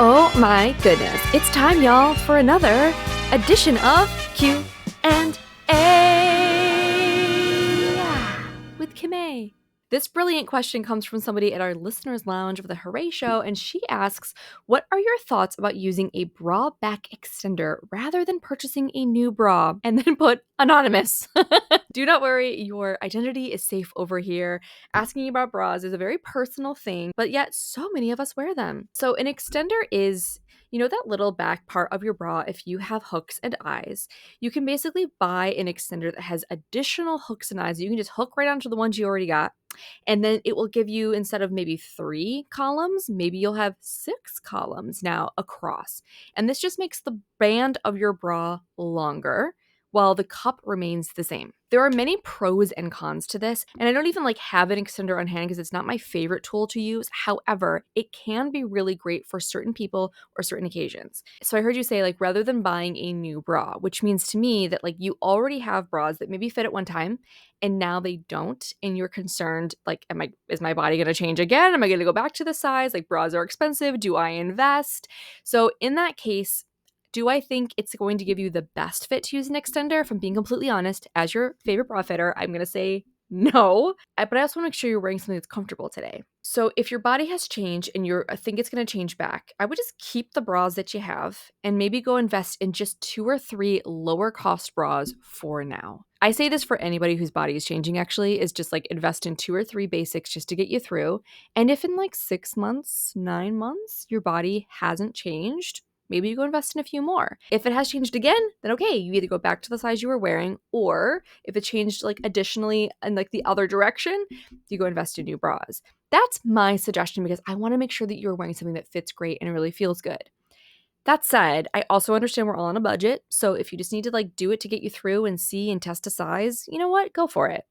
Oh my goodness. It's time, y'all, for another edition of Q and A with Kimmay. This brilliant question comes from somebody at our listeners lounge of the Hurray show, and she asks, what are your thoughts about using a bra back extender rather than purchasing a new bra? And then put anonymous. Do not worry, your identity is safe over here. Asking about bras is a very personal thing, but yet so many of us wear them. So an extender is, that little back part of your bra, if you have hooks and eyes, you can basically buy an extender that has additional hooks and eyes. You can just hook right onto the ones you already got. And then it will give you, instead of maybe 3 columns, maybe you'll have 6 columns now across. And this just makes the band of your bra longer while the cup remains the same. There are many pros and cons to this, and I don't even have an extender on hand because it's not my favorite tool to use. However, it can be really great for certain people or certain occasions. So I heard you say rather than buying a new bra, which means to me that you already have bras that maybe fit at one time and now they don't, and you're concerned is my body going to change again? Am I going to go back to the size? Bras are expensive. Do I invest? So in that case, do I think it's going to give you the best fit to use an extender? If I'm being completely honest, as your favorite bra fitter, I'm going to say no. But I also want to make sure you're wearing something that's comfortable today. So if your body has changed and I think it's going to change back, I would just keep the bras that you have and maybe go invest in just 2 or 3 lower cost bras for now. I say this for anybody whose body is changing, actually, is just invest in 2 or 3 basics just to get you through. And if in 6 months, 9 months, your body hasn't changed, maybe you go invest in a few more. If it has changed again, then okay, you either go back to the size you were wearing, or if it changed additionally in the other direction, you go invest in new bras. That's my suggestion because I want to make sure that you're wearing something that fits great and really feels good. That said, I also understand we're all on a budget, so if you just need to do it to get you through and see and test a size, you know what? Go for it.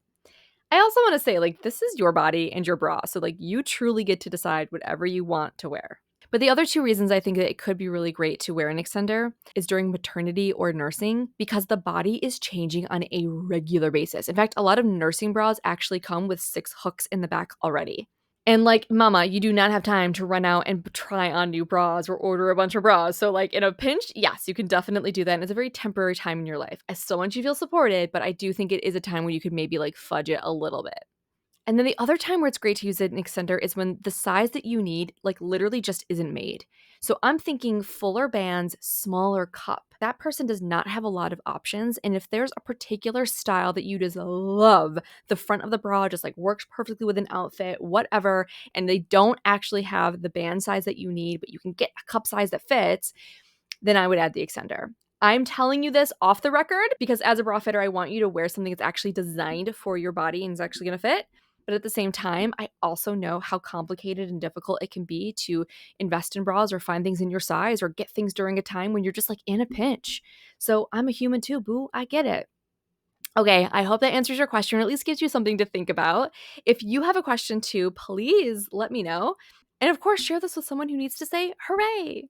I also want to say this is your body and your bra, so you truly get to decide whatever you want to wear. But the other 2 reasons I think that it could be really great to wear an extender is during maternity or nursing, because the body is changing on a regular basis. In fact, a lot of nursing bras actually come with 6 hooks in the back already. And mama, you do not have time to run out and try on new bras or order a bunch of bras. So in a pinch, yes, you can definitely do that. And it's a very temporary time in your life. I still want you to feel supported, but I do think it is a time where you could maybe fudge it a little bit. And then the other time where it's great to use an extender is when the size that you need literally just isn't made. So I'm thinking fuller bands, smaller cup. That person does not have a lot of options. And if there's a particular style that you just love, the front of the bra just works perfectly with an outfit, whatever, and they don't actually have the band size that you need, but you can get a cup size that fits, then I would add the extender. I'm telling you this off the record because as a bra fitter, I want you to wear something that's actually designed for your body and is actually going to fit. But at the same time, I also know how complicated and difficult it can be to invest in bras or find things in your size or get things during a time when you're just in a pinch. So I'm a human too, boo. I get it. Okay, I hope that answers your question or at least gives you something to think about. If you have a question too, please let me know. And of course, share this with someone who needs to say hooray.